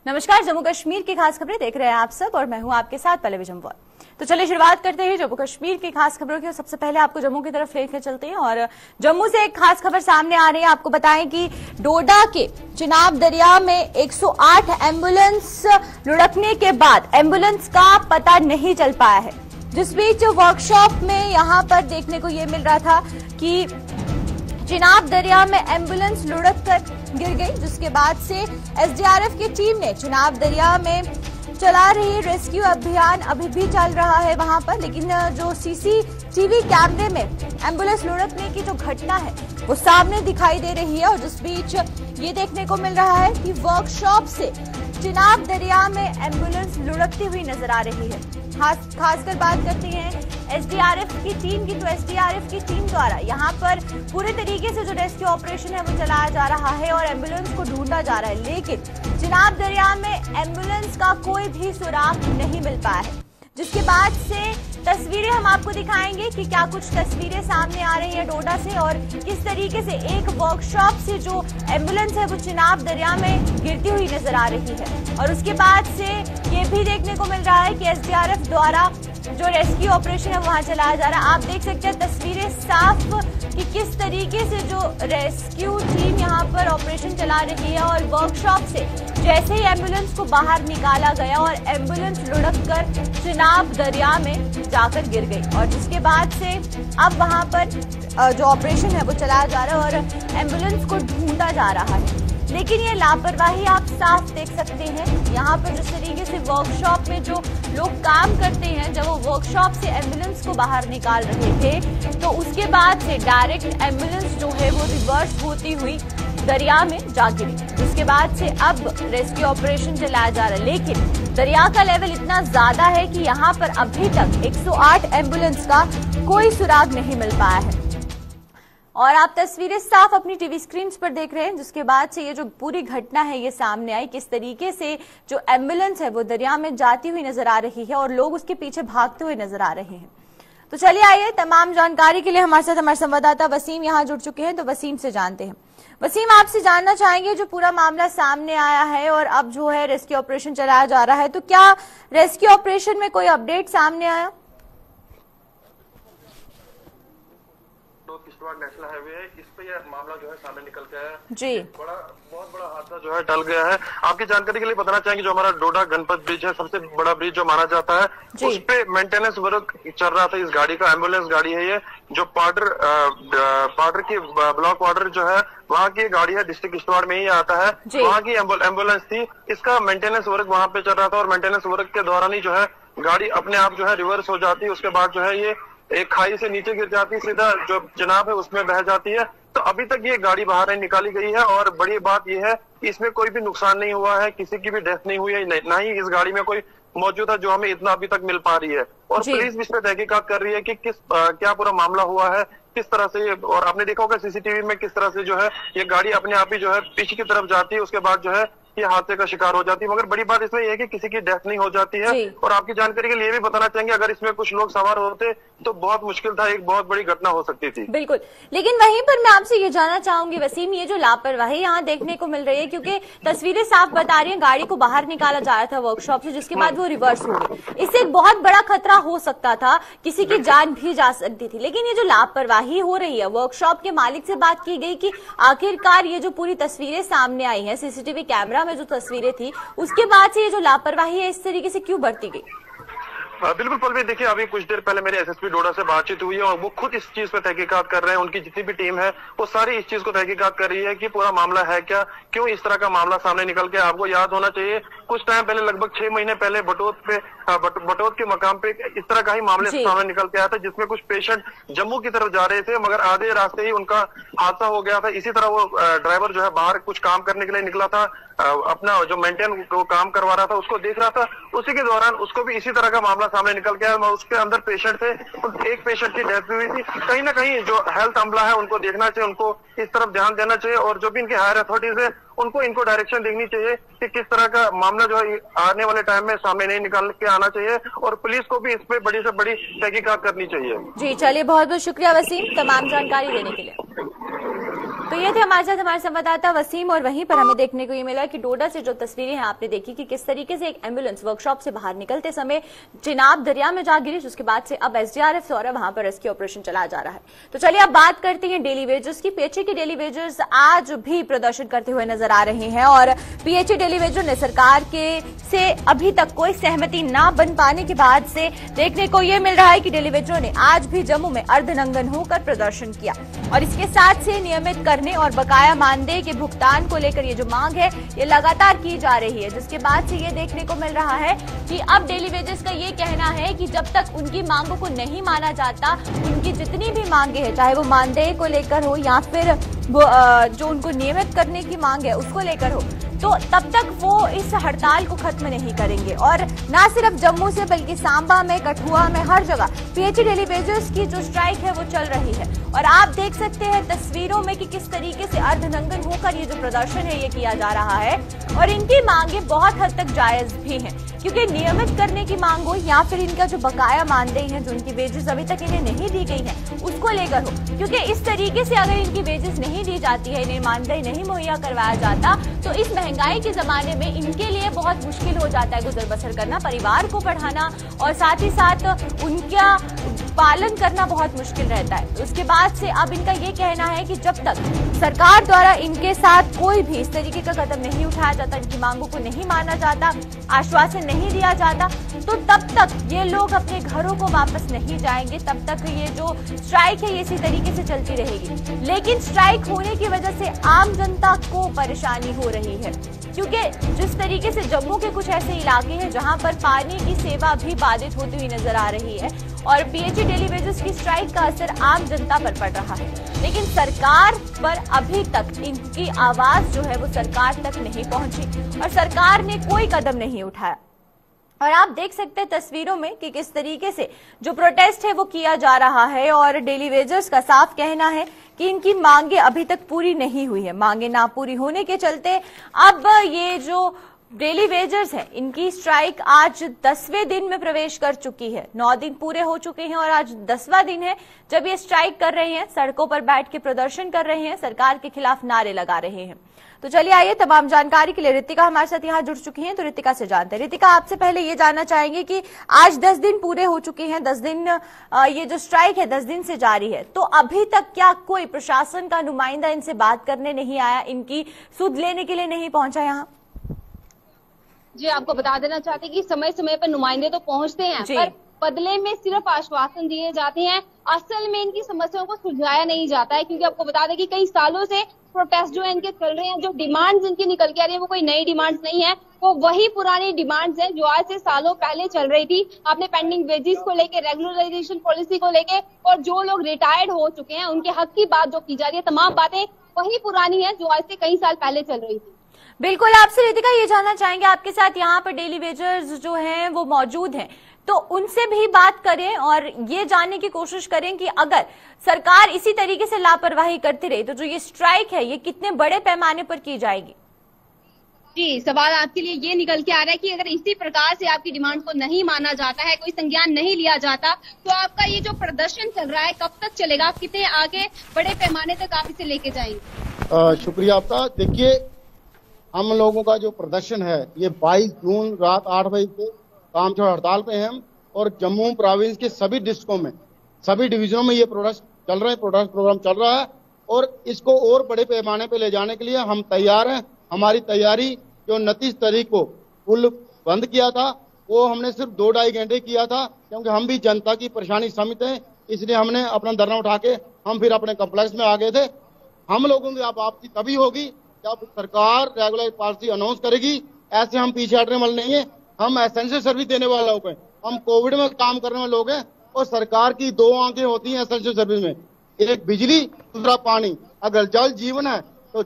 नमस्कार, जम्मू कश्मीर की खास खबरें देख रहे हैं आप सब और मैं हूं आपके साथ पल्लवी जम्वाल। तो चलिए शुरुआत करते हैं जम्मू कश्मीर की खास खबरों की। सबसे पहले आपको जम्मू की तरफ लेकर चलते हैं और जम्मू से एक खास खबर सामने आ रही है। आपको बताएं कि डोडा के चिनाब दरिया में 108 एम्बुलेंस लुढ़कने के बाद एम्बुलेंस का पता नहीं चल पाया है। जिस बीच वर्कशॉप में यहां पर देखने को ये मिल रहा था कि चिनाब दरिया में एम्बुलेंस लुढ़क कर गिर गई, जिसके बाद से एसडीआरएफ की टीम ने चिनाब दरिया में चला रही रेस्क्यू अभियान अभी भी चल रहा है वहां पर। लेकिन जो सीसीटीवी कैमरे में एम्बुलेंस लुढ़कने की जो घटना है वो सामने दिखाई दे रही है और जिस बीच ये देखने को मिल रहा है कि वर्कशॉप से चिनाब दरिया में एम्बुलेंस लुढ़कती हुई नजर आ रही है। खासकर बात करते हैं एसडीआरएफ की टीम की, तो एसडीआरएफ की टीम द्वारा यहाँ पर पूरे तरीके से जो रेस्क्यू ऑपरेशन है वो चलाया जा रहा है और एम्बुलेंस को ढूंढा जा रहा है। लेकिन चिनाब दरिया में एम्बुलेंस का कोई भी सुराग नहीं मिल पाया है, जिसके बाद से तस्वीरें हम आपको दिखाएंगे कि क्या कुछ तस्वीरें सामने आ रही है डोडा से और किस तरीके से एक वर्कशॉप से जो एम्बुलेंस है वो चिनाब दरिया में गिरती हुई नजर आ रही है। और उसके बाद से ये भी देखने को मिल रहा है कि एसडीआरएफ द्वारा जो रेस्क्यू ऑपरेशन है वहां चलाया जा रहा है। आप देख सकते हैं तस्वीरें साफ कि किस तरीके से जो रेस्क्यू टीम यहाँ पर ऑपरेशन चला रही है और वर्कशॉप से जैसे ही एम्बुलेंस को बाहर निकाला गया और एम्बुलेंस लुढ़क कर चिनाब दरिया में जाकर गिर गई और जिसके बाद से अब वहां पर जो ऑपरेशन है वो चलाया जा रहा है और एम्बुलेंस को ढूंढा जा रहा है। लेकिन ये लापरवाही आप साफ देख सकते हैं। यहाँ पर जिस तरीके से वर्कशॉप में जो लोग काम करते हैं, जब वो वर्कशॉप से एम्बुलेंस को बाहर निकाल रहे थे तो उसके बाद से डायरेक्ट एम्बुलेंस जो है वो रिवर्स होती हुई दरिया में जा गिरी, जिसके बाद से अब रेस्क्यू ऑपरेशन चलाया जा रहा है। लेकिन दरिया का लेवल इतना ज्यादा है कि यहाँ पर अभी तक 108 एम्बुलेंस का कोई सुराग नहीं मिल पाया है। और आप तस्वीरें साफ अपनी टीवी स्क्रीन पर देख रहे हैं, जिसके बाद से ये जो पूरी घटना है ये सामने आई, किस तरीके से जो एम्बुलेंस है वो दरिया में जाती हुई नजर आ रही है और लोग उसके पीछे भागते हुए नजर आ रहे हैं। तो चलिए आइए, तमाम जानकारी के लिए हमारे साथ हमारे संवाददाता वसीम यहाँ जुड़ चुके हैं, तो वसीम से जानते हैं। वसीम, आपसे जानना चाहेंगे जो पूरा मामला सामने आया है और अब जो है रेस्क्यू ऑपरेशन चलाया जा रहा है, तो क्या रेस्क्यू ऑपरेशन में कोई अपडेट सामने आया? किश्तवाड़ नेशनल हाईवे है, इस पे यह मामला जो है सामने निकल के आया है जी। बहुत बड़ा हादसा जो है टल गया है। आपकी जानकारी के लिए बताना चाहेंगे, जो हमारा डोडा गणपत ब्रिज है, सबसे बड़ा ब्रिज जो माना जाता है, उस पे मेंटेनेंस वर्क चल रहा था इस गाड़ी का। एम्बुलेंस गाड़ी है ये, जो पाडर की ब्लॉक वार्डर जो है वहाँ की गाड़ी है, डिस्ट्रिक्ट किश्तवाड़ में ही आता है, वहाँ की एम्बुलेंस थी। इसका मेंटेनेंस वर्क वहाँ पे चल रहा था और मेंटेनेंस वर्क के दौरान ही जो है गाड़ी अपने आप जो है रिवर्स हो जाती है। उसके बाद जो है ये एक खाई से नीचे गिर जाती है, सीधा जो चिनाब है उसमें बह जाती है। तो अभी तक ये गाड़ी बाहर नहीं निकाली गई है और बड़ी बात यह है कि इसमें कोई भी नुकसान नहीं हुआ है, किसी की भी डेथ नहीं हुई है, ना ही इस गाड़ी में कोई मौजूद है जो हमें इतना अभी तक मिल पा रही है। और पुलिस इस पे तहकीकात कर रही है कि क्या पूरा मामला हुआ है, किस तरह से। और आपने देखा होगा सीसीटीवी में किस तरह से जो है ये गाड़ी अपने आप ही जो है पीछे की तरफ जाती है, उसके बाद जो है ये हादसे का शिकार हो जाती है। मगर बड़ी बात इसमें यह है कि किसी की डेथ नहीं हो जाती है। और आपकी जानकारी के लिए भी बताना चाहेंगे, अगर इसमें कुछ लोग सवार होते तो बहुत मुश्किल था, एक बहुत बड़ी घटना हो सकती थी। बिल्कुल, लेकिन वहीं पर मैं आपसे ये जानना चाहूंगी वसीम, ये जो लापरवाही यहाँ देखने को मिल रही है, क्योंकि तस्वीरें साफ बता रही हैं गाड़ी को बाहर निकाला जा रहा था वर्कशॉप से, जिसके बाद वो रिवर्स हो गई। इससे एक बहुत बड़ा खतरा हो सकता था, किसी की जान भी जा सकती थी। लेकिन ये जो लापरवाही हो रही है, वर्कशॉप के मालिक से बात की गई कि आखिरकार ये जो पूरी तस्वीरें सामने आई है, सीसीटीवी कैमरा में जो तस्वीरें थी, उसके बाद से ये जो लापरवाही है इस तरीके से क्यों बढ़ती गई? बिल्कुल पल्लवी, देखिए अभी कुछ देर पहले मेरे एसएसपी डोडा से बातचीत हुई है और वो खुद इस चीज पे तहकीकात कर रहे हैं। उनकी जितनी भी टीम है वो सारी इस चीज को तहकीकात कर रही है कि पूरा मामला है क्या, क्यों इस तरह का मामला सामने निकल के। आपको याद होना चाहिए कुछ टाइम पहले, लगभग 6 महीने पहले बटोत के मकाम पे इस तरह का ही मामले सामने निकल के आया था, जिसमें कुछ पेशेंट जम्मू की तरफ जा रहे थे मगर आधे रास्ते ही उनका हादसा हो गया था। इसी तरह वो ड्राइवर जो है बाहर कुछ काम करने के लिए निकला था, अपना जो मेंटेन को काम करवा रहा था उसको देख रहा था, उसी के दौरान उसको भी इसी तरह का मामला सामने निकल के आया। उसके अंदर पेशेंट थे, एक पेशेंट की डेथ हुई थी। कहीं ना कहीं जो हेल्थ अमला है उनको देखना चाहिए, उनको इस तरफ ध्यान देना चाहिए और जो भी इनके हायर अथॉरिटीज है उनको इनको डायरेक्शन देखनी चाहिए कि किस तरह का मामला जो है आने वाले टाइम में सामने नहीं निकाल के आना चाहिए और पुलिस को भी इस पे बड़ी से बड़ी तहकीकात करनी चाहिए। जी चलिए, बहुत बहुत शुक्रिया वसीम तमाम जानकारी देने के लिए। तो ये थे हमारे साथ हमारे संवाददाता वसीम, और वहीं पर हमें देखने को ये मिला कि डोडा से जो तस्वीरें हैं आपने देखी कि किस तरीके से एक एम्बुलेंस वर्कशॉप से बाहर निकलते समय चिनाब दरिया में जा गिरी, जिसके बाद से अब एसडीआरएफ द्वारा वहां पर रेस्क्यू ऑपरेशन चलाया जा रहा है। तो चलिए अब बात करते हैं डेली वेजर्स की। पीएचई के डेली वेजर्स आज भी प्रदर्शन करते हुए नजर आ रहे हैं और पीएचई डेली वेजर ने सरकार के से अभी तक कोई सहमति न बन पाने के बाद से देखने को ये मिल रहा है कि डेली वेजरों ने आज भी जम्मू में अर्धनंगन होकर प्रदर्शन किया और इसके साथ से नियमित करने और बकाया मानदेय के भुगतान को लेकर ये जो मांग है ये लगातार की जा रही है, जिसके बाद से ये देखने को मिल रहा है कि अब डेली वेजर्स का ये कहना है कि जब तक उनकी मांगों को नहीं माना जाता, उनकी जितनी भी मांगे हैं, चाहे वो मानदेय को लेकर हो या फिर जो उनको नियमित करने की मांग है उसको लेकर हो, तो तब तक वो इस हड़ताल को खत्म नहीं करेंगे। और न सिर्फ जम्मू से बल्कि सांबा में, कठुआ में, हर जगह पीएचई डेली वेजर्स की जो स्ट्राइक है वो चल रही है और आप देख सकते हैं तस्वीरों में कि किस तरीके से अर्धनंगन होकर ये जो प्रदर्शन है ये किया जा रहा है और इनकी मांगे बहुत हद तक जायज भी हैं, क्योंकि नियमित करने की मांग हो या फिर इनका जो बकाया मानदेय है, जो इनकी वेजेस अभी तक इन्हें नहीं दी गई है उसको लेकर हो, क्योंकि इस तरीके से अगर इनकी वेजेस नहीं दी जाती है, इन्हें मानदेय नहीं मुहैया करवाया जाता, तो इस महंगाई के जमाने में इनके लिए बहुत मुश्किल हो जाता है गुजर बसर करना, परिवार को पढ़ाना और साथ ही साथ उनका पालन करना बहुत मुश्किल रहता है। उसके बाद से अब इनका ये कहना है कि जब तक सरकार द्वारा इनके साथ कोई भी इस तरीके का कदम नहीं उठाया जाता, इनकी मांगों को नहीं माना जाता, आश्वासन नहीं दिया जाता, तो तब तक ये लोग अपने घरों को वापस नहीं जाएंगे, तब तक ये जो स्ट्राइक है ये इसी तरीके से चलती रहेगी। लेकिन स्ट्राइक होने की वजह से आम जनता को परेशानी हो रही है, क्योंकि जिस तरीके से जम्मू के कुछ ऐसे इलाके हैं जहां पर पानी की सेवा भी बाधित होती हुई नजर आ रही है और पीएचई डेली वेजर्स की स्ट्राइक का असर आम जनता पर पड़ रहा है, लेकिन सरकार पर अभी तक इनकी आवाज जो है वो सरकार तक नहीं पहुंची और सरकार ने कोई कदम नहीं उठाया। और आप देख सकते हैं तस्वीरों में कि किस तरीके से जो प्रोटेस्ट है वो किया जा रहा है और डेली वेजर्स का साफ कहना है कि इनकी मांगे अभी तक पूरी नहीं हुई है। मांगे ना पूरी होने के चलते अब ये जो डेली वेजर्स है इनकी स्ट्राइक आज 10वें दिन में प्रवेश कर चुकी है। 9 दिन पूरे हो चुके हैं और आज 10वां दिन है जब ये स्ट्राइक कर रहे हैं, सड़कों पर बैठ के प्रदर्शन कर रहे हैं, सरकार के खिलाफ नारे लगा रहे हैं। तो चलिए आइए तमाम जानकारी के लिए रितिका हमारे साथ यहाँ जुड़ चुकी हैं, तो रितिका से जानते हैं। रितिका, आपसे पहले ये जानना चाहेंगे कि आज 10 दिन पूरे हो चुके हैं, 10 दिन ये जो स्ट्राइक है 10 दिन से जारी है, तो अभी तक क्या कोई प्रशासन का नुमाइंदा इनसे बात करने नहीं आया, इनकी सुध लेने के लिए नहीं पहुंचा यहाँ? जी, आपको बता देना चाहते हैं कि समय समय पर नुमाइंदे तो पहुंचते हैं पर बदले में सिर्फ आश्वासन दिए जाते हैं, असल में इनकी समस्याओं को सुलझाया नहीं जाता है। क्योंकि आपको बता दें कि कई सालों से प्रोटेस्ट जो है इनके चल रहे हैं, जो डिमांड्स इनकी निकल के आ रही है वो कोई नई डिमांड्स नहीं है, वो वही पुरानी डिमांड्स हैं जो आज से सालों पहले चल रही थी। आपने पेंडिंग वेजेस को लेके, रेगुलराइजेशन पॉलिसी को लेके और जो लोग रिटायर्ड हो चुके हैं उनके हक की बात जो की जा रही है, तमाम बातें वही पुरानी है जो आज से कई साल पहले चल रही थी। बिल्कुल, आपसे रितिका ये जानना चाहेंगे, आपके साथ यहाँ पर डेली वेजर्स जो हैं वो मौजूद हैं, तो उनसे भी बात करें और ये जानने की कोशिश करें कि अगर सरकार इसी तरीके से लापरवाही करती रही तो जो ये स्ट्राइक है ये कितने बड़े पैमाने पर की जाएगी? जी, सवाल आपके लिए ये निकल के आ रहा है कि अगर इसी प्रकार से आपकी डिमांड को नहीं माना जाता है, कोई संज्ञान नहीं लिया जाता, तो आपका ये जो प्रदर्शन चल रहा है कब तक चलेगा? आप कितने आगे बड़े पैमाने तक आप इसे लेके जाएंगे? शुक्रिया आपका। देखिए, हम लोगों का जो प्रदर्शन है ये 22 जून रात 8 बजे से काम छोड़ हड़ताल पे हैं और जम्मू प्रोविंस के सभी डिस्ट्रिक्टों में, सभी डिवीजनों में ये प्रोटेस्ट चल रहे हैं, प्रोटेस्ट प्रोग्राम चल रहा है और इसको और बड़े पैमाने पे ले जाने के लिए हम तैयार हैं। हमारी तैयारी जो 29 तारीख को पुल बंद किया था वो हमने सिर्फ 2-2.5 घंटे किया था, क्योंकि हम भी जनता की परेशानी समझते हैं, इसलिए हमने अपना धरना उठा के हम फिर अपने कॉम्प्लेक्स में आ गए थे। हम लोगों की आपसी तभी होगी जब सरकार रेगुलर पॉलिसी अनाउंस करेगी, ऐसे हम पीछे हटने वाले नहीं है। हम एसेंशियल सर्विस देने वाले लोग हैं, हम कोविड में काम करने वाले लोग हैं और सरकार की 2 आंखें होती हैं एसेंशियल सर्विस में, एक बिजली, दूसरा पानी। अगर जल जीवन है तो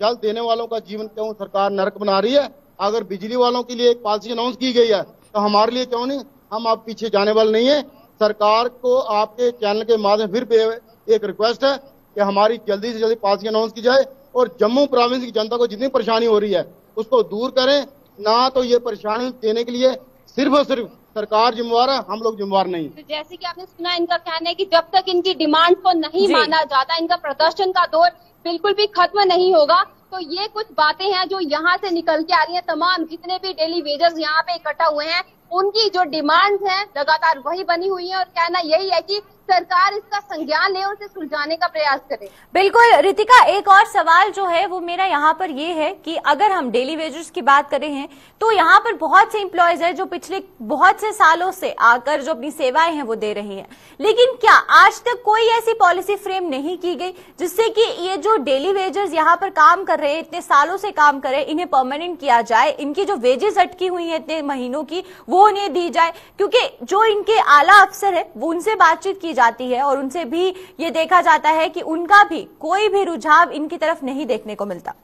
जल देने वालों का जीवन क्यों सरकार नरक बना रही है? अगर बिजली वालों के लिए एक पॉलिसी अनाउंस की गई है तो हमारे लिए क्यों नहीं? हम अब पीछे जाने वाले नहीं है। सरकार को आपके चैनल के माध्यम फिर एक रिक्वेस्ट है कि हमारी जल्दी से जल्दी पॉलिसी अनाउंस की जाए और जम्मू प्रोविंस की जनता को जितनी परेशानी हो रही है उसको दूर करें। ना तो ये परेशानी देने के लिए सिर्फ और सिर्फ सरकार जिम्मेवार है, हम लोग जिम्मेवार नहीं। तो जैसे कि आपने सुना, इनका कहना है कि जब तक इनकी डिमांड को नहीं माना जाता, इनका प्रदर्शन का दौर बिल्कुल भी खत्म नहीं होगा। तो ये कुछ बातें हैं जो यहाँ से निकल के आ रही हैं। तमाम जितने भी डेली वेजर्स यहाँ पे इकट्ठा हुए हैं, उनकी जो डिमांड्स हैं लगातार वही बनी हुई है और कहना यही है कि सरकार इसका संज्ञान ले और उसे सुलझाने का प्रयास करे। बिल्कुल रितिका, एक और सवाल जो है वो मेरा यहाँ पर ये है कि अगर हम डेली वेजेस की बात करें हैं तो यहाँ पर बहुत से एम्प्लॉयज हैं जो पिछले बहुत से सालों से आकर जो अपनी सेवाएं हैं वो दे रही हैं, लेकिन क्या आज तक कोई ऐसी पॉलिसी फ्रेम नहीं की गई जिससे कि ये जो डेली वेजेस यहाँ पर काम कर रहे हैं, इतने सालों से काम कर रहे हैं, इन्हें परमानेंट किया जाए, इनकी जो वेजेस अटकी हुई है इतने महीनों की वो उन्हें दी जाए, क्योंकि जो इनके आला अफसर है वो उनसे बातचीत की जाती है और उनसे भी ये देखा जाता है कि उनका भी कोई भी रुझाव इनकी तरफ नहीं देखने को मिलता।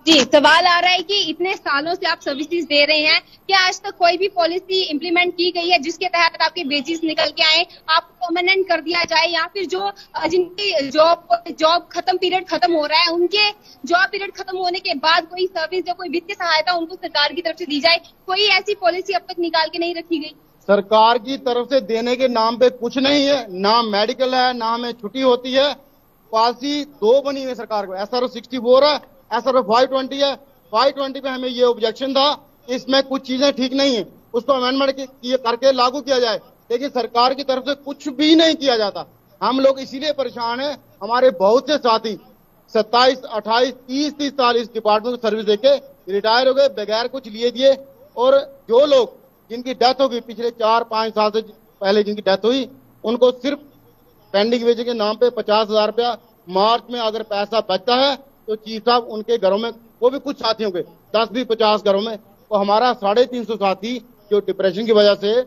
जी, सवाल आ रहा है कि इतने सालों से आप सर्विसेज दे रहे हैं, क्या आज तक कोई भी पॉलिसी इंप्लीमेंट की गई है जिसके तहत आपके वेजेस निकल के आए, आपको परमानेंट कर दिया जाए, या फिर जो जिनकी जॉब खत्म पीरियड खत्म हो रहा है उनके जॉब पीरियड खत्म होने के बाद कोई सर्विस या कोई वित्तीय सहायता उनको सरकार की तरफ से दी जाए? कोई ऐसी पॉलिसी अब तक निकाल के नहीं रखी गई। सरकार की तरफ से देने के नाम पे कुछ नहीं है, ना मेडिकल है, ना हमें छुट्टी होती है। पॉलिसी दो बनी हुई सरकार को, SRO 64 है, SRO 520 है। 520 पे हमें ये ऑब्जेक्शन था, इसमें कुछ चीजें ठीक नहीं है, उसको अमेंडमेंट करके लागू किया जाए, लेकिन सरकार की तरफ से कुछ भी नहीं किया जाता। हम लोग इसीलिए परेशान है, हमारे बहुत से साथी 27, 28, 30 साल इस डिपार्टमेंट को सर्विस देके रिटायर हो गए बगैर कुछ लिए दिए, और जो लोग जिनकी डेथ होगी पिछले 4-5 साल से पहले जिनकी डेथ हुई, उनको सिर्फ पेंडिंग वेज के नाम पे 50,000 रुपया मार्च में अगर पैसा बचता है तो चीफ साहब उनके घरों में, वो भी कुछ साथियों के 10-50 घरों में, तो हमारा 350 साथी जो डिप्रेशन की वजह से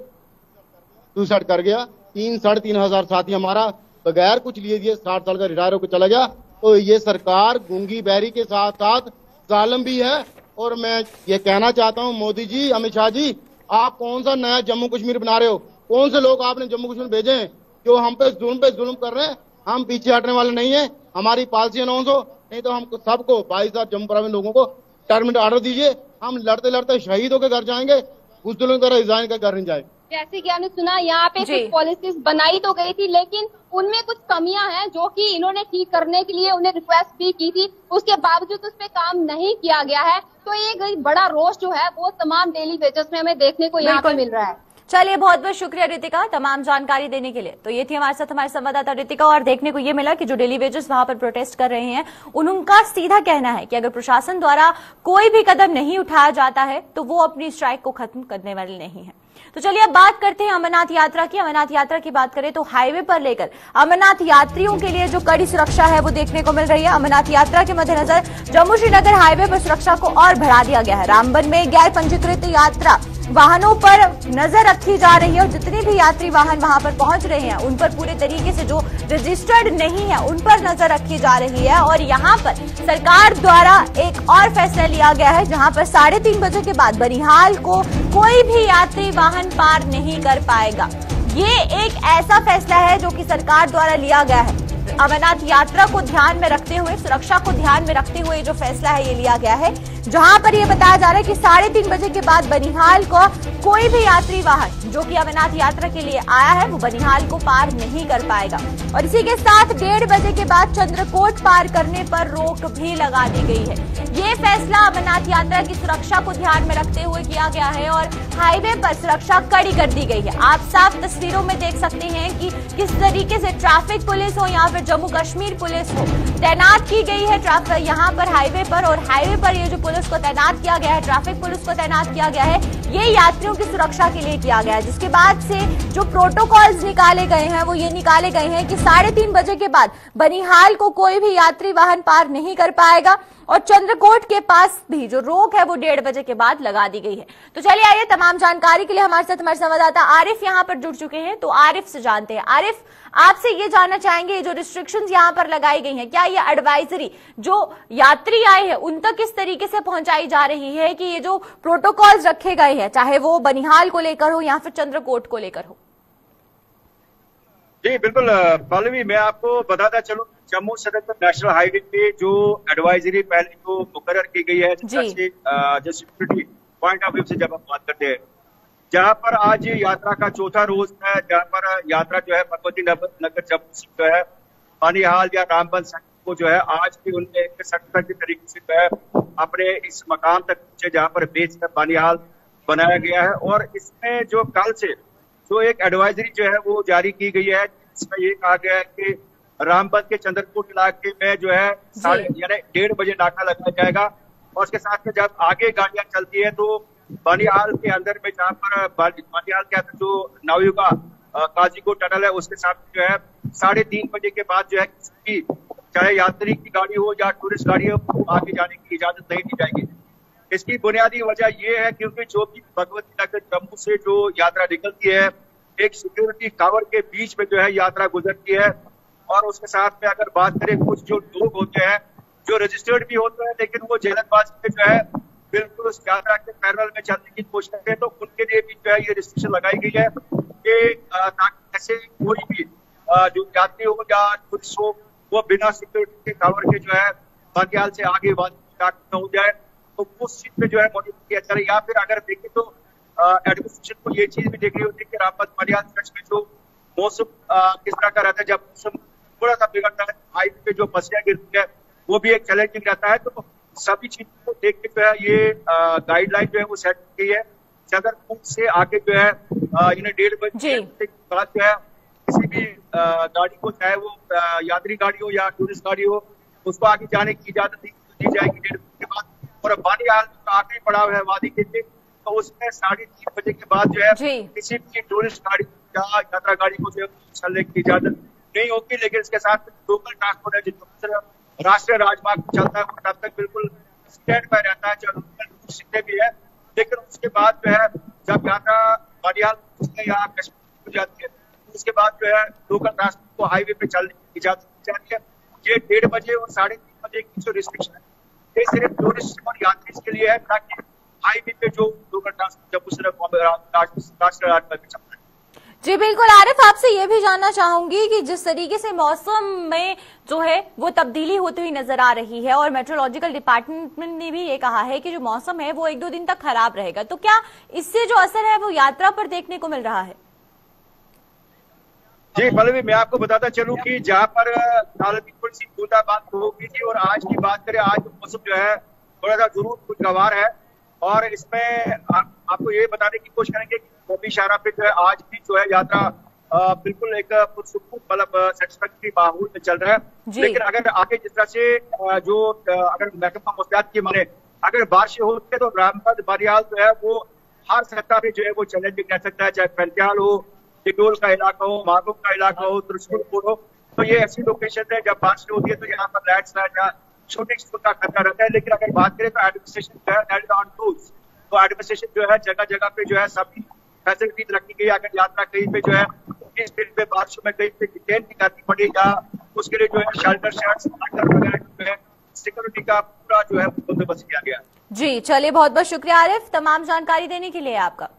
सुसाइड कर गया, 3-3,500 साथी हमारा बगैर कुछ लिए दिए 60 साल का रिटायर होकर चला गया। तो ये सरकार गूंगी बहरी के साथ साथ जालिम भी है। और मैं ये कहना चाहता हूँ मोदी जी, अमित शाह जी, आप कौन सा नया जम्मू कश्मीर बना रहे हो? कौन से लोग आपने जम्मू कश्मीर भेजे हैं जो हम पे जुल्म कर रहे हैं? हम पीछे हटने वाले नहीं है। हमारी पॉलिसी अनाउंस हो, नहीं तो हम सबको 22,000 जम्मू प्रांत लोगों को टर्मिनेट ऑर्डर दीजिए, हम लड़ते लड़ते शहीद होकर घर जाएंगे, बुज़दिलों की तरह रिजाइन कर घर नहीं जाए। जैसे कि आपने सुना, यहाँ पे कुछ पॉलिसीज बनाई तो गई थी, लेकिन उनमें कुछ कमियां हैं जो कि इन्होंने ठीक करने के लिए उन्हें रिक्वेस्ट भी की थी, उसके बावजूद उस पर काम नहीं किया गया है। तो ये बड़ा रोष जो है वो तमाम डेली वेजेस में हमें देखने को यहाँ पे मिल रहा है। चलिए, बहुत बहुत शुक्रिया रितिका तमाम जानकारी देने के लिए। तो ये थी हमारे साथ हमारे संवाददाता रितिका, और देखने को ये मिला कि जो डेली वेजेस वहां पर प्रोटेस्ट कर रहे हैं उनका सीधा कहना है कि अगर प्रशासन द्वारा कोई भी कदम नहीं उठाया जाता है तो वो अपनी स्ट्राइक को खत्म करने वाले नहीं है। तो चलिए अब बात करते हैं अमरनाथ यात्रा की। अमरनाथ यात्रा की बात करें तो हाईवे पर लेकर अमरनाथ यात्रियों के लिए जो कड़ी सुरक्षा है वो देखने को मिल रही है। अमरनाथ यात्रा के मद्देनजर जम्मू श्रीनगर हाईवे पर सुरक्षा को और बढ़ा दिया गया है। रामबन में गैर पंजीकृत यात्रा वाहनों पर नजर रखी जा रही है और जितने भी यात्री वाहन वहां पर पहुंच रहे हैं उन पर पूरे तरीके से जो रजिस्टर्ड नहीं है उन पर नजर रखी जा रही है। और यहां पर सरकार द्वारा एक और फैसला लिया गया है जहां पर 3:30 बजे के बाद बनिहाल को कोई भी यात्री वाहन पार नहीं कर पाएगा। ये एक ऐसा फैसला है जो कि सरकार द्वारा लिया गया है। अमरनाथ यात्रा को ध्यान में रखते हुए, सुरक्षा को ध्यान में रखते हुए जो फैसला है ये लिया गया है, जहां पर ये बताया जा रहा है कि 3:30 बजे के बाद बनिहाल को कोई भी यात्री वाहन जो कि अमरनाथ यात्रा के लिए आया है वो बनिहाल को पार नहीं कर पाएगा। और इसी के साथ 1:30 बजे के बाद चंद्रकोट पार करने पर रोक भी लगा दी गई है। ये फैसला अमरनाथ यात्रा की सुरक्षा को ध्यान में रखते हुए किया गया है और हाईवे पर सुरक्षा कड़ी कर दी गई है। आप साफ तस्वीरों में देख सकते हैं कि किस तरीके से ट्रैफिक पुलिस हो या फिर जम्मू कश्मीर पुलिस हो तैनात की गई है ट्रैफिक यहाँ पर हाईवे पर। और हाईवे पर ये जो पुलिस को तैनात किया गया है, ट्रैफिक पुलिस को तैनात किया गया है, ये यात्रियों की सुरक्षा के लिए किया गया है। जिसके बाद से जो प्रोटोकॉल्स निकाले गए हैं वो ये निकाले गए हैं कि 3:30 बजे के बाद बनिहाल को कोई भी यात्री वाहन पार नहीं कर पाएगा और चंद्रकोट के पास भी जो रोक है वो 1:30 बजे के बाद लगा दी गई है। तो चलिए आइए तमाम जानकारी के लिए हमारे साथ हमारे संवाददाता आरिफ यहाँ पर जुड़ चुके हैं, तो आरिफ से जानते हैं। आरिफ, आपसे ये जानना चाहेंगे जो रिस्ट्रिक्शंस यहाँ पर लगाई गई हैं, क्या ये एडवाइजरी जो यात्री आए हैं उन तक किस तरीके से पहुंचाई जा रही है कि ये जो प्रोटोकॉल्स रखे गए हैं चाहे वो बनिहाल को लेकर हो या फिर चंद्रकोट को लेकर हो? जी बिल्कुल पल्लवी, मैं आपको बताता चलूं, जम्मू श्रीनगर नेशनल हाईवे पे जो एडवाइजरी पहले जो मुकर्रर की गई है, जो सिक्योरिटी पॉइंट ऑफ व्यू से जब हम बात करते हैं, जहां पर आज यात्रा का चौथा रोज है, जहां पर यात्रा जो है भगवती नगर जम्मू से जो है बानिहाल या रामबन को जो है आज भी उनने सख्त के तरीके से जो है अपने इस मकाम तक पहुंचे जहां पर बेच कर बानिहाल बनाया गया है। और इसमें जो कल से जो एक एडवाइजरी जो है वो जारी की गई है, इसमें ये कहा गया है कि रामबन के चंद्रकोट इलाके में जो है 1:30 बजे नाका लगाया जाएगा। और उसके साथ में जब आगे गाड़ियां चलती है तो बानिहाल के अंदर में जहाँ पर बानिहाल के अंदर जो नवयुगा काजीकोट टनल है उसके साथ जो है 3:30 बजे के बाद जो है किसी भी चाहे यात्री की गाड़ी हो या टूरिस्ट गाड़ी हो वो आगे जाने की इजाजत नहीं दी जाएगी। इसकी बुनियादी वजह यह है क्योंकि जो भी भगवती नगर जम्मू से जो यात्रा निकलती है एक सिक्योरिटी टावर के बीच में जो है यात्रा गुजरती है। और उसके साथ में अगर बात करें कुछ जो लोग होते हैं जो रजिस्टर्ड भी होते हैं लेकिन वो जल्दबाजी में जो है बिल्कुल उस यात्रा के पैरेलल में चलने की कोशिश करते हैं, तो उनके लिए भी जो है ये रिस्ट्रिक्शन लगाई गई है कि ताकि ऐसे कोई भी जो यात्री हो या टूरिस्ट हो वो बिना सिक्योरिटी के टावर के जो है बानिहाल से आगे न हो जाए, तो उस चीज पे जो है मॉनिटर किया जा रहा है। या फिर अगर देखें तो एडमिनिस्ट्रेशन को ये चीज भी देख रही होती है कि रामबन बानिहाल स्ट्रेच में जो मौसम किस तरह का रहता है, जब मौसम थोड़ा सा बिगड़ता है हाईवे पे जो बसियां गिरती है वो भी एक चैलेंजिंग रहता है। तो सभी चीजों को देख के जो है ये गाइडलाइन जो है वो सेट की गई है। चंद्रकोट से आगे जो है 1:30 बजे के बाद जो है किसी भी गाड़ी को चाहे वो यात्री गाड़ी हो या टूरिस्ट गाड़ी हो उसको आगे जाने की इजाजत दी जाएगी 1:30 बजे के बाद। और बानिहाल का आखिरी पड़ाव है वादी के लिए, तो उसमें 3:30 बजे के बाद जो है किसी भी टूरिस्ट गाड़ी या यात्रा गाड़ी को जो है चलने की इजाजत नहीं होगी। लेकिन इसके साथ लोकल ट्रांसपोर्ट है जो राष्ट्रीय राजमार्ग चलता है तब तक बिल्कुल स्टैंड बाय रहता है, चाहे भी है। लेकिन उसके बाद जो है जब यात्रा बानिहाल या कश्मीर हो जाती है उसके बाद जो है लोकल ट्रांसपोर्ट को हाईवे पे चलने की इजाजत दी जाती है। ये 1:30 बजे और 3:30 बजे की जो रिस्ट्रिक्शन है ये सिर्फ टूरिस्ट और यात्री के लिए है ताकि हाईवे पे जो लोकल ट्रांसपोर्ट जम्मू से राष्ट्रीय राजमार्ग पे चलता है। जी बिल्कुल आरिफ, आपसे ये भी जानना चाहूंगी कि जिस तरीके से मौसम में जो है वो तब्दीली होती हुई नजर आ रही है और मेट्रोलॉजिकल डिपार्टमेंट ने भी ये कहा है कि जो मौसम है वो 1-2 दिन तक खराब रहेगा, तो क्या इससे जो असर है वो यात्रा पर देखने को मिल रहा है? जी पल्लवी, मैं आपको बताता चलूं कि जहां पर कल भी थोड़ी सी बूंदाबांदी होगी थी और आज की बात करें आज मौसम जो है थोड़ा सा जरूर खुशगवार है। और इसमें आपको ये बताने की कोशिश करेंगे कि कौमी शाहरा पे जो है आज भी जो है यात्रा बिल्कुल एक पुरसुकून मतलब सेटिस्फैक्टरी माहौल में चल रहा है। लेकिन अगर आगे जिस तरह से जो अगर महकमा मौसमियात की माने अगर बारिशें होती है तो रामबन बानिहाल जो है वो हर सतह पे जो है वो चैलेंजिंग रह सकता है, चाहे पंचाल हो, टिटोल का इलाका हो, मागो का इलाका हो, त्रिशूलपुर हो। तो ये ऐसी लोकेशन है जब बारिश होती है तो यहाँ पर लैंडस्लाइड या छोटे का खतरा रहता है। लेकिन अगर बात करें तो एडमिनिस्ट्रेशन जो है ऑन टूल्स, तो एडमिनिस्ट्रेशन जो है जगह जगह पे जो है सभी फैसिलिटीज रखी गई। अगर यात्रा कहीं पे जो है इस फील्ड पे बारिशों में कहीं पे डिटेन भी करनी पड़े या उसके लिए जो है शेल्टर शर्ट्स वगैरह जो है सिक्योरिटी का पूरा जो है बंदोबस्त किया गया। जी चलिए, बहुत बहुत शुक्रिया आरिफ तमाम जानकारी देने के लिए आपका।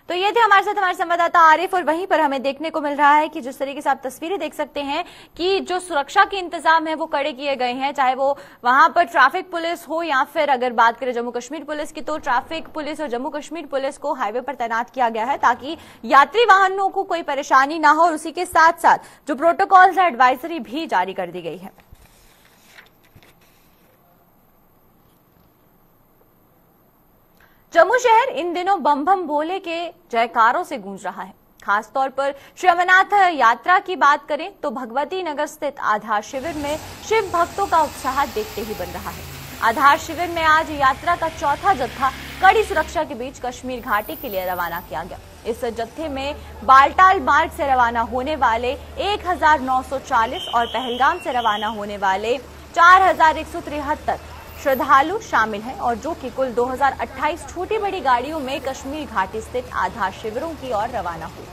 तो ये थे हमारे साथ हमारे संवाददाता आरिफ, और वहीं पर हमें देखने को मिल रहा है कि जिस तरीके से आप तस्वीरें देख सकते हैं कि जो सुरक्षा के इंतजाम है वो कड़े किए गए हैं, चाहे वो वहां पर ट्रैफिक पुलिस हो या फिर अगर बात करें जम्मू कश्मीर पुलिस की तो ट्रैफिक पुलिस और जम्मू कश्मीर पुलिस को हाईवे पर तैनात किया गया है ताकि यात्री वाहनों को कोई परेशानी ना हो। और उसी के साथ साथ जो प्रोटोकॉल्स है एडवाइजरी भी जारी कर दी गई है। जम्मू शहर इन दिनों बम बम भोले के जयकारों से गूंज रहा है। खासतौर पर श्री अमरनाथ यात्रा की बात करें तो भगवती नगर स्थित आधार शिविर में शिव भक्तों का उत्साह देखते ही बन रहा है। आधार शिविर में आज यात्रा का चौथा जत्था कड़ी सुरक्षा के बीच कश्मीर घाटी के लिए रवाना किया गया। इस जत्थे में बालटाल मार्ग से रवाना होने वाले 1940 और पहलगाम से रवाना होने वाले 4173 श्रद्धालु शामिल हैं और जो कि कुल 2028 छोटी बड़ी गाड़ियों में कश्मीर घाटी स्थित आधार शिविरों की ओर रवाना हुए।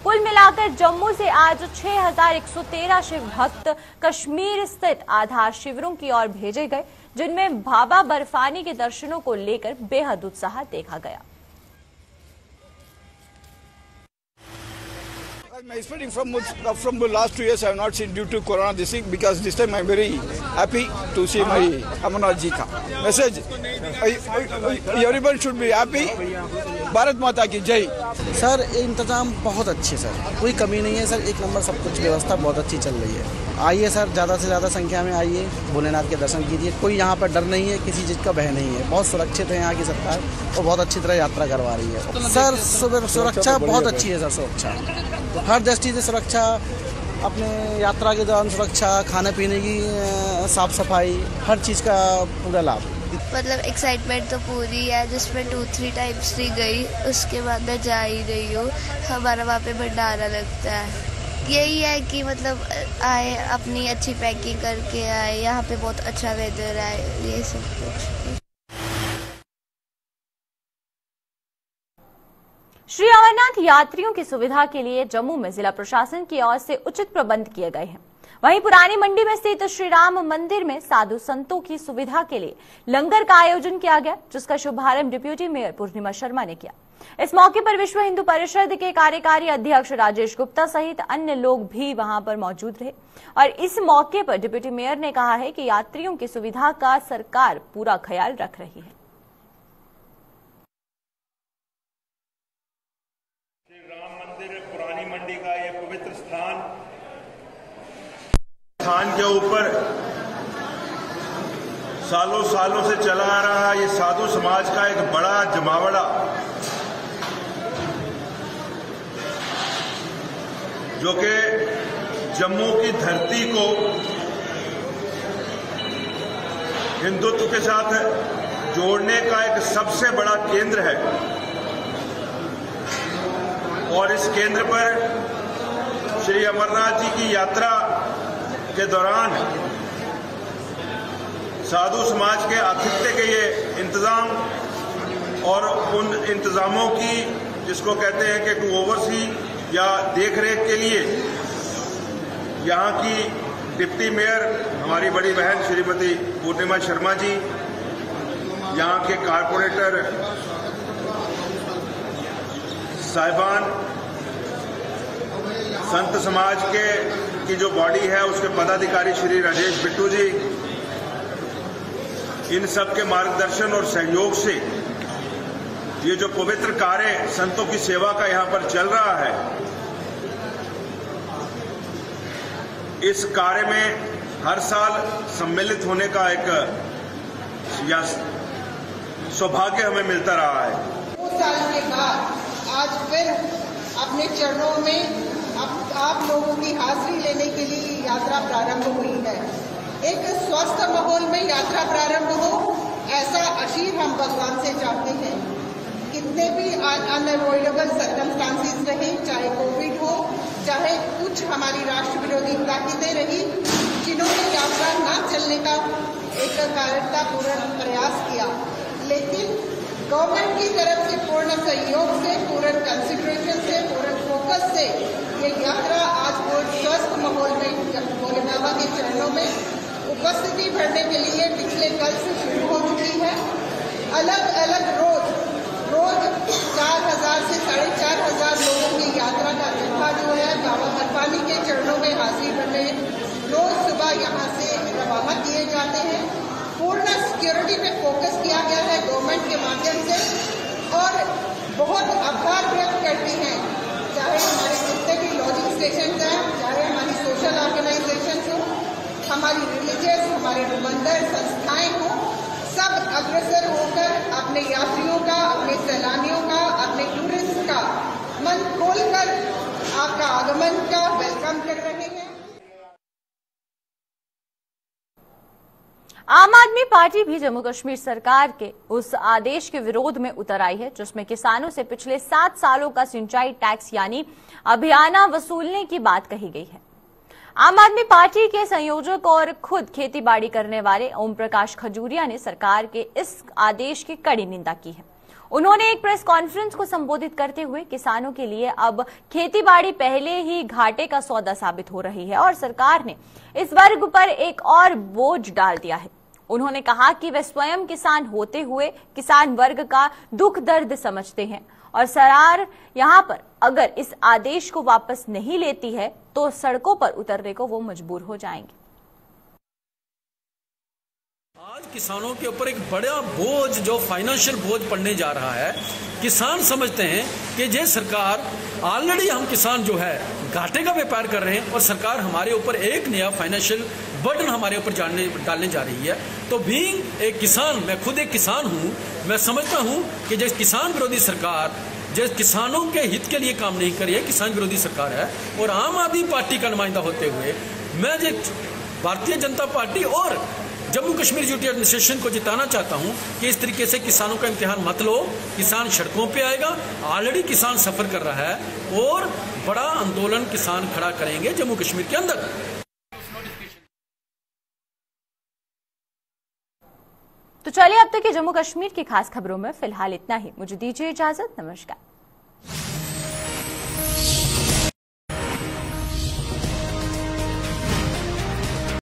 कुल मिलाकर जम्मू से आज 6113 शिव भक्त कश्मीर स्थित आधार शिविरों की ओर भेजे गए, जिनमें बाबा बर्फानी के दर्शनों को लेकर बेहद उत्साह देखा गया। I'm expecting from the last 2 years I have not seen due to Corona this thing, because this time I'm very happy to see my Amarnath ji ka message. Everyone should be happy. Bharat माता की जय। Sir इंतजाम बहुत अच्छे sir, कोई कमी नहीं है सर, एक नंबर सब कुछ व्यवस्था बहुत अच्छी चल रही है। आइए सर, ज़्यादा से ज़्यादा संख्या में आइए, भोलेनाथ के दर्शन कीजिए। कोई यहाँ पर डर नहीं है, किसी चीज़ का भय नहीं है। बहुत सुरक्षित है यहाँ की सरकार और बहुत अच्छी तरह यात्रा करवा रही है सर। सुरक्षा बहुत अच्छी है सर, सुरक्षा हर दृष्टि से सुरक्षा, अपने यात्रा के दौरान सुरक्षा, खाने पीने की साफ सफाई, हर चीज़ का पूरा लाभ। मतलब एक्साइटमेंट तो पूरी है, जिसमें 2-3 टाइम्स नहीं गई, उसके बाद मैं जा ही रही हूँ। हमारा वहाँ पे भंडारा लगता है। यही है कि मतलब आए, अपनी अच्छी पैकिंग करके आए, यहाँ पे बहुत अच्छा वेदर है, ये सब कुछ। श्री अमरनाथ यात्रियों की सुविधा के लिए जम्मू में जिला प्रशासन की ओर से उचित प्रबंध किए गए हैं। वहीं पुरानी मंडी में स्थित श्री राम मंदिर में साधु संतों की सुविधा के लिए लंगर का आयोजन किया गया, जिसका शुभारंभ डिप्टी मेयर पूर्णिमा शर्मा ने किया। इस मौके पर विश्व हिंदू परिषद के कार्यकारी अध्यक्ष राजेश गुप्ता सहित अन्य लोग भी वहां पर मौजूद रहे और इस मौके पर डिप्टी मेयर ने कहा है कि यात्रियों की सुविधा का सरकार पूरा ख्याल रख रही है। श्री राम मंदिर पुरानी मंडी का यह पवित्र स्थान के ऊपर सालों सालों से चला आ रहा ये साधु समाज का एक बड़ा जमावड़ा, जो कि जम्मू की धरती को हिंदुत्व के साथ जोड़ने का एक सबसे बड़ा केंद्र है। और इस केंद्र पर श्री अमरनाथ जी की यात्रा के दौरान साधु समाज के आतिथ्य के ये इंतजाम और उन इंतजामों की, जिसको कहते हैं कि टू ओवरसी या देखरेख के लिए यहाँ की डिप्टी मेयर हमारी बड़ी बहन श्रीमती पूर्णिमा शर्मा जी, यहाँ के कारपोरेटर साहिबान, संत समाज की जो बॉडी है उसके पदाधिकारी श्री राजेश बिट्टू जी, इन सब के मार्गदर्शन और सहयोग से ये जो पवित्र कार्य संतों की सेवा का यहाँ पर चल रहा है, इस कार्य में हर साल सम्मिलित होने का एक सौभाग्य हमें मिलता रहा है। 2 साल के बाद आज फिर अपने चरणों में आप लोगों की हाजिरी लेने के लिए यात्रा प्रारंभ हुई है। एक स्वस्थ माहौल में यात्रा प्रारंभ हो, ऐसा आशीर्वाद हम भगवान से चाहते हैं। कितने भी अनअवॉइडेबल सर्कमस्टांसेस रहे, चाहे कोविड हो, चाहे कुछ हमारी राष्ट्र विरोधी ताकतें रही, जिन्होंने यात्रा न चलने का एक कारणतापूर्ण प्रयास किया, लेकिन गवर्नमेंट की तरफ से पूर्ण सहयोग से, पूर्ण कंसिडरेशन से, पूर्ण फोकस से ये यात्रा आज बहुत स्वस्थ माहौल में भोले बाबा के चरणों में उपस्थिति भरने के लिए पिछले कल से शुरू हो चुकी है। अलग अलग रोज 4,000 से 4,500 लोगों की यात्रा का जत्था जो है बाबा बर्फानी के चरणों में हाजिरी भरने रोज सुबह यहाँ से रवाना किए जाते हैं। पूर्ण सिक्योरिटी पे फोकस किया गया है गवर्नमेंट के माध्यम से और बहुत आभार व्यक्त करती हैं, चाहे हमारे जितने भी लॉजिंग स्टेशन हैं, चाहे हमारी सोशल ऑर्गेनाइजेशन हो, हमारी रिलीजियस, हमारे मंदिर संस्थाएं हो, सब अग्रसर होकर अपने यात्रियों का, अपने सैलानियों का, अपने टूरिस्ट का मन खोलकर आपका आगमन का वेलकम कर रहे हैं। आम आदमी पार्टी भी जम्मू कश्मीर सरकार के उस आदेश के विरोध में उतर आई है, जिसमें किसानों से पिछले 7 सालों का सिंचाई टैक्स यानी अभियाना वसूलने की बात कही गई है। आम आदमी पार्टी के संयोजक और खुद खेतीबाड़ी करने वाले ओम प्रकाश खजूरिया ने सरकार के इस आदेश की कड़ी निंदा की है। उन्होंने एक प्रेस कॉन्फ्रेंस को संबोधित करते हुए किसानों के लिए अब खेतीबाड़ी पहले ही घाटे का सौदा साबित हो रही है और सरकार ने इस वर्ग पर एक और बोझ डाल दिया है। उन्होंने कहा कि वे स्वयं किसान होते हुए किसान वर्ग का दुख दर्द समझते हैं और सरकार यहां पर अगर इस आदेश को वापस नहीं लेती है तो सड़कों पर उतरने को वो मजबूर हो जाएंगे। आज किसानों के ऊपर एक बड़ा बोझ, जो फाइनेंशियल बोझ पड़ने जा रहा है। किसान समझते हैं कि ये सरकार, ऑलरेडी हम किसान जो है घाटे का व्यापार कर रहे हैं और सरकार हमारे ऊपर एक नया फाइनेंशियल बर्डन हमारे ऊपर डालने जा रही है। तो बीइंग एक किसान, मैं खुद एक किसान हूं, मैं समझता हूं कि जो किसान विरोधी सरकार जो किसानों के हित के लिए काम नहीं कर रही है, किसान विरोधी सरकार है। और आम आदमी पार्टी का नुमाइंदा होते हुए मैं जो भारतीय जनता पार्टी और जम्मू कश्मीर यूटी एडमिनिस्ट्रेशन को जिताना चाहता हूं कि इस तरीके से किसानों का इम्तिहान मत लो। किसान सड़कों पे आएगा, ऑलरेडी किसान सफर कर रहा है और बड़ा आंदोलन किसान खड़ा करेंगे जम्मू कश्मीर के अंदर। तो चलिए अब तक के जम्मू कश्मीर की खास खबरों में फिलहाल इतना ही। मुझे दीजिए इजाजत, नमस्कार।